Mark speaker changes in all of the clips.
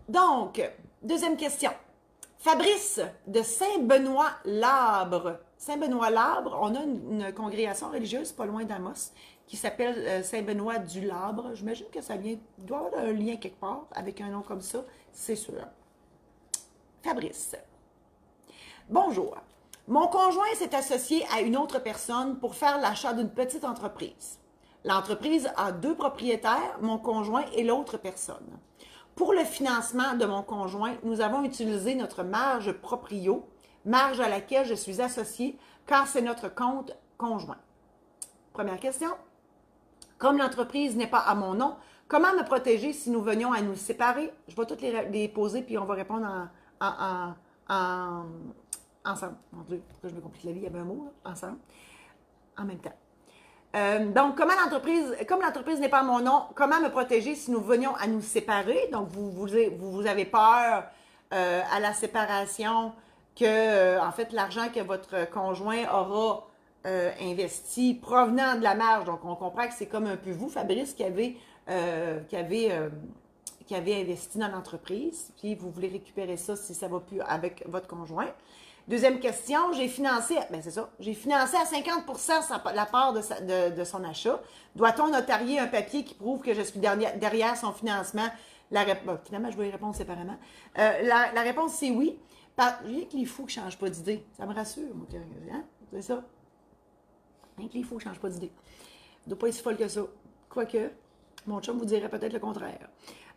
Speaker 1: Donc, deuxième question. Fabrice de Saint-Benoît-Labre. Saint-Benoît-Labre, on a une congrégation religieuse pas loin d'Amos qui s'appelle Saint-Benoît du Labre. J'imagine que ça vient, il doit y avoir un lien quelque part avec un nom comme ça, c'est sûr. Fabrice. Bonjour. Mon conjoint s'est associé à une autre personne pour faire l'achat d'une petite entreprise. L'entreprise a deux propriétaires, mon conjoint et l'autre personne. Pour le financement de mon conjoint, nous avons utilisé notre marge proprio, marge à laquelle je suis associée, car c'est notre compte conjoint. Première question. Comme l'entreprise n'est pas à mon nom, comment me protéger si nous venions à nous séparer? Je vais toutes les poser, puis on va répondre ensemble. Mon Dieu, pourquoi je me complique la vie? Il y avait un mot, là, ensemble, en même temps. Donc, comme l'entreprise n'est pas mon nom, comment me protéger si nous venions à nous séparer? Donc, vous avez peur à la séparation que, en fait, l'argent que votre conjoint aura investi provenant de la marge. Donc, on comprend que c'est comme un peu vous, Fabrice, qui avez investi dans l'entreprise, puis vous voulez récupérer ça si ça ne va plus avec votre conjoint. Deuxième question, j'ai financé à 50% la part de son achat. Doit-on notarier un papier qui prouve que je suis derrière son financement? Finalement, je vais y répondre séparément. La réponse, c'est oui. Rien que les fous qui ne changent pas d'idée. Ça me rassure, moi. Hein? C'est ça. Rien que les fous qui ne changent pas d'idée. Il ne doit pas être si folle que ça. Quoique, mon chum vous dirait peut-être le contraire.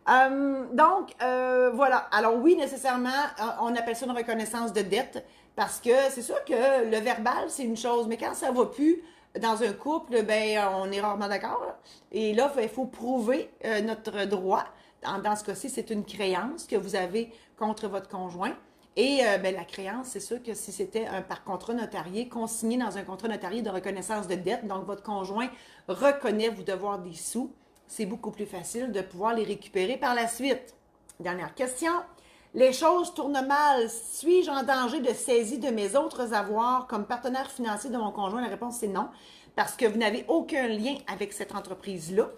Speaker 1: Voilà. Alors oui, nécessairement, on appelle ça une reconnaissance de dette parce que c'est sûr que le verbal, c'est une chose, mais quand ça ne va plus dans un couple, ben on est rarement d'accord. Et là, il faut prouver notre droit. Dans ce cas-ci, c'est une créance que vous avez contre votre conjoint. Et la créance, c'est sûr que si c'était par contrat notarié, consigné dans un contrat notarié de reconnaissance de dette, donc votre conjoint reconnaît vous devoir des sous, c'est beaucoup plus facile de pouvoir les récupérer par la suite. Dernière question. Les choses tournent mal. Suis-je en danger de saisie de mes autres avoirs comme partenaire financier de mon conjoint? La réponse, c'est non, parce que vous n'avez aucun lien avec cette entreprise-là.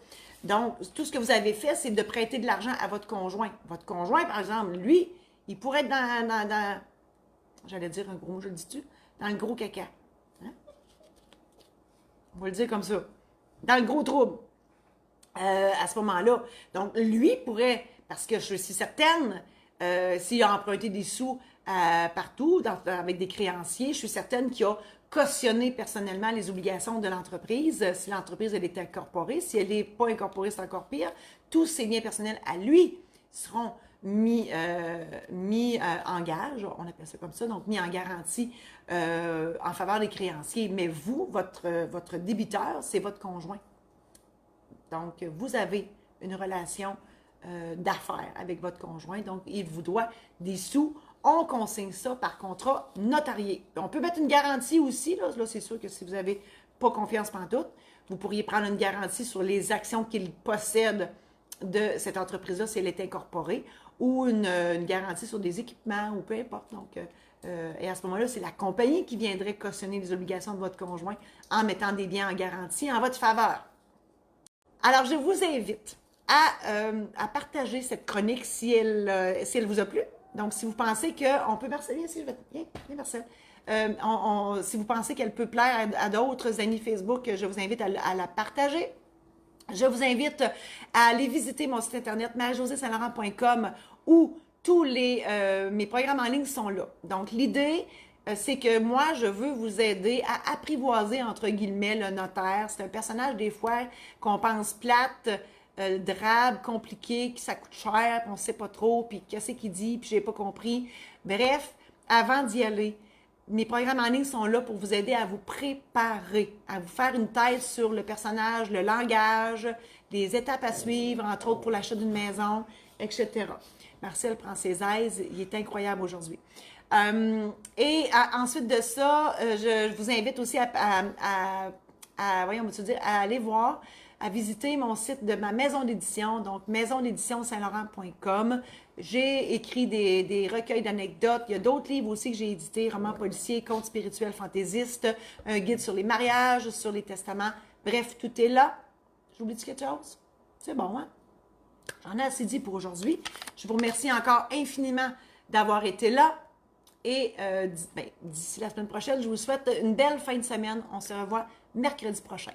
Speaker 1: Donc, tout ce que vous avez fait, c'est de prêter de l'argent à votre conjoint. Votre conjoint, par exemple, lui, il pourrait être dans j'allais dire un gros mot, je le dis-tu? Dans le gros caca. Hein? On va le dire comme ça. Dans le gros trouble. À ce moment-là. Donc, lui pourrait, parce que je suis certaine, s'il a emprunté des sous partout, avec des créanciers, je suis certaine qu'il a cautionné personnellement les obligations de l'entreprise, si l'entreprise elle est incorporée. Si elle n'est pas incorporée, c'est encore pire. Tous ses biens personnels à lui seront mis en gage, on appelle ça comme ça, donc mis en garantie en faveur des créanciers. Mais vous, votre débiteur, c'est votre conjoint. Donc, vous avez une relation d'affaires avec votre conjoint. Donc, il vous doit des sous. On consigne ça par contrat notarié. On peut mettre une garantie aussi. Là c'est sûr que si vous n'avez pas confiance pantoute, vous pourriez prendre une garantie sur les actions qu'il possède de cette entreprise-là si elle est incorporée ou une garantie sur des équipements ou peu importe. Donc, et à ce moment-là, c'est la compagnie qui viendrait cautionner les obligations de votre conjoint en mettant des biens en garantie en votre faveur. Alors, je vous invite à partager cette chronique si elle vous a plu. Donc, si vous pensez qu'on peut... Marcel, viens, Marcel. Si vous pensez qu'elle peut plaire à d'autres amis Facebook, je vous invite à la partager. Je vous invite à aller visiter mon site internet marijosésaint-laurent.com où tous mes programmes en ligne sont là. Donc, l'idée, c'est que moi, je veux vous aider à apprivoiser, entre guillemets, le notaire. C'est un personnage, des fois, qu'on pense plate, drabe, compliqué, que ça coûte cher, on ne sait pas trop, puis qu'est-ce qu'il dit, puis j'ai pas compris. Bref, avant d'y aller, mes programmes en ligne sont là pour vous aider à vous préparer, à vous faire une thèse sur le personnage, le langage, les étapes à suivre, entre autres pour l'achat d'une maison, etc. Marcel prend ses aises, il est incroyable aujourd'hui. Ensuite de ça, je vous invite aussi à aller voir, à visiter mon site de ma maison d'édition, donc maisondéditionsaintlaurent.com. J'ai écrit des recueils d'anecdotes. Il y a d'autres livres aussi que j'ai édités, romans policiers, contes spirituels fantaisistes, un guide sur les mariages, sur les testaments. Bref, tout est là. J'oublie quelque chose? C'est bon, hein? J'en ai assez dit pour aujourd'hui. Je vous remercie encore infiniment d'avoir été là. Et d'ici la semaine prochaine, je vous souhaite une belle fin de semaine. On se revoit mercredi prochain.